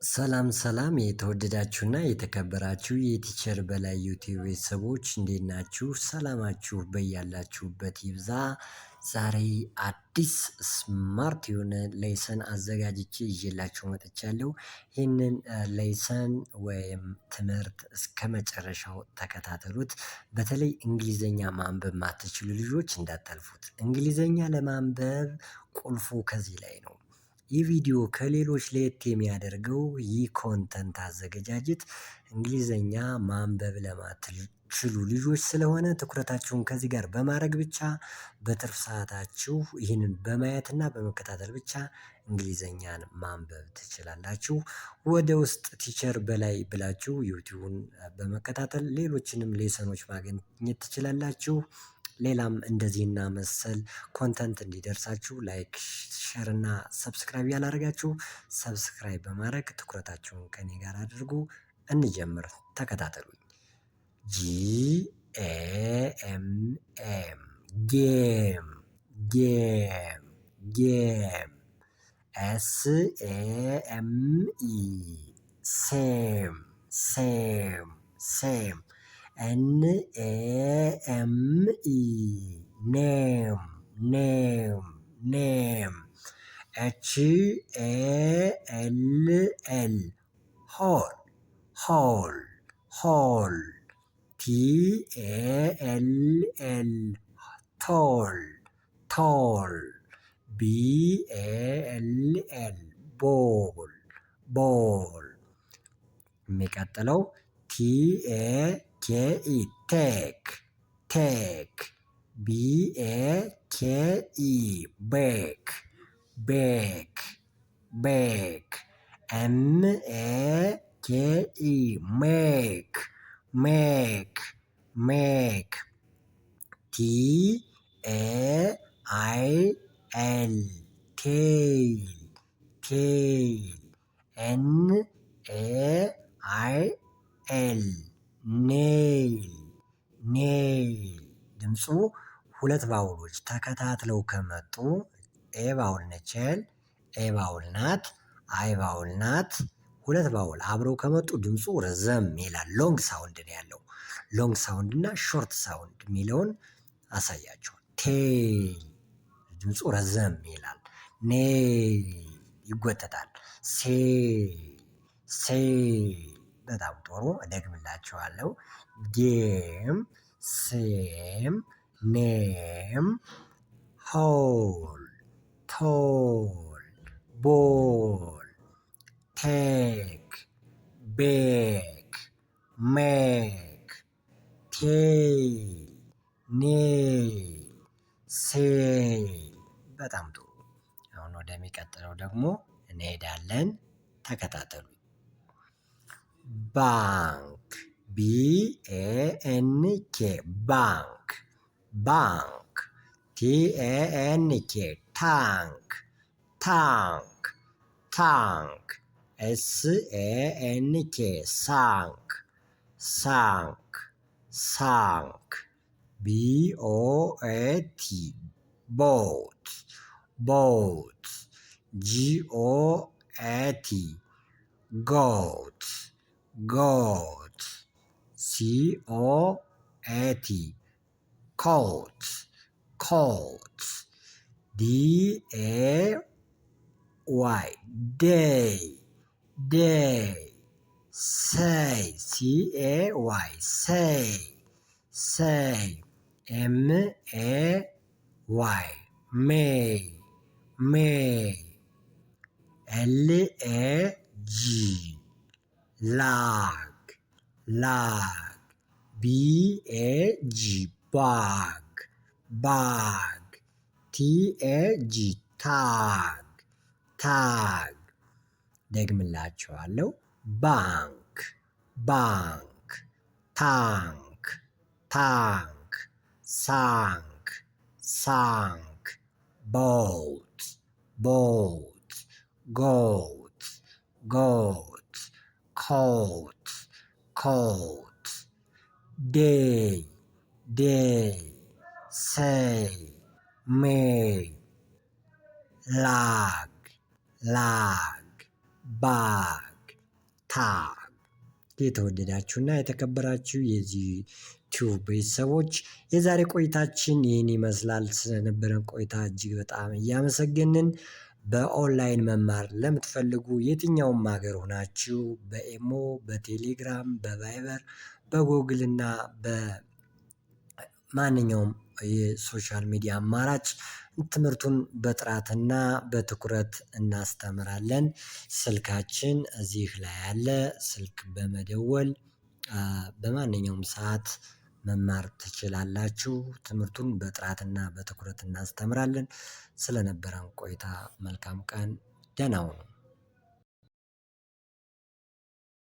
ሰላም ሰላም የተወደዳችሁና የተከበራችሁ የቲቸር በላይ ዩቲዩብ ቤተሰቦች እንዴት ናችሁ? ሰላማችሁ በያላችሁበት ይብዛ። ዛሬ አዲስ ስማርት የሆነ ሌሰን አዘጋጅቼ ይዤላችሁ መጥቻለሁ። ይህንን ሌሰን ወይም ትምህርት እስከመጨረሻው ተከታተሉት። በተለይ እንግሊዘኛ ማንበብ የማትችሉ ልጆች እንዳታልፉት። እንግሊዘኛ ለማንበብ ቁልፉ ከዚህ ላይ ነው። ይህ ቪዲዮ ከሌሎች ለየት የሚያደርገው ይህ ኮንተንት አዘገጃጀት እንግሊዘኛ ማንበብ ለማትችሉ ልጆች ስለሆነ ትኩረታችሁን ከዚህ ጋር በማድረግ ብቻ በትርፍ ሰዓታችሁ ይህንን በማየትና በመከታተል ብቻ እንግሊዘኛን ማንበብ ትችላላችሁ። ወደ ውስጥ ቲቸር በላይ ብላችሁ ዩቲዩብን በመከታተል ሌሎችንም ሌሰኖች ማግኘት ትችላላችሁ። ሌላም እንደዚህና መሰል ኮንተንት እንዲደርሳችሁ ላይክ ሼር እና ሰብስክራይብ ያላደረጋችሁ ሰብስክራይብ በማድረግ ትኩረታችሁን ከእኔ ጋር አድርጉ። እንጀምር፣ ተከታተሉኝ። ጂኤኤምኤም ጌም ጌም ጌም ኤስኤኤምኢ ሴም ሴም ሴም NAME name name name HALL whole whole whole TALL tall tall BALL ball ball የሚቀጥለው TAKE take take BAKE bake bake bake MAKE make make make TAIL tail tail NAIL ኔይል ኔይል ድምፁ ሁለት ባውሎች ተከታትለው ከመጡ ኤ ባውል ነች፣ ኤ ባውል ናት፣ አይ ባውል ናት። ሁለት ባውል አብረው ከመጡ ድምፁ ረዘም ይላል። ሎንግ ሳውንድ ነው ያለው። ሎንግ ሳውንድ እና ሾርት ሳውንድ የሚለውን አሳያቸዋል። ቴይል ድምፁ ረዘም ይላል። ኔይል ይጎተታል። ሴይል በጣም ጥሩ። እደግምላችኋለሁ። ጌም ሴም ኔም ሆል ቶል ቦል ቴክ ቤክ ሜክ ቴይል ኔይል ሴይል። በጣም ጥሩ። አሁን ወደሚቀጥለው ደግሞ እንሄዳለን። ተከታተሉ። ባንክ BANK ባንክ ባንክ TANK ታንክ ታንክ ታንክ SANK ሳንክ ሳንክ ሳንክ BOAT ቦት ቦት GOAT ጎት goat COAT coat coat DAY day day say CAY say say MAY may may LAG lag lag BAG bag bag TAG tag tag ደግምላችኋለሁ። ባንክ ባንክ ታንክ ታንክ ሳንክ ሳንክ ቦት ቦት ጎት ጎት coat coat day day say may lag lag bag የተወደዳችሁና የተከበራችሁ የዚህ ቲዩብ ቤተሰቦች የዛሬ ቆይታችን ይህን ይመስላል። ስለነበረን ቆይታ እጅግ በጣም እያመሰገንን በኦንላይን መማር ለምትፈልጉ የትኛውም ሀገር ሆናችሁ በኢሞ፣ በቴሌግራም፣ በቫይበር፣ በጎግል እና በማንኛውም የሶሻል ሚዲያ አማራጭ ትምህርቱን በጥራትና በትኩረት እናስተምራለን። ስልካችን እዚህ ላይ ያለ ስልክ በመደወል በማንኛውም ሰዓት መማር ትችላላችሁ። ትምህርቱን በጥራትና በትኩረት እናስተምራለን። ስለነበረን ቆይታ መልካም ቀን። ደህና ሁኑ።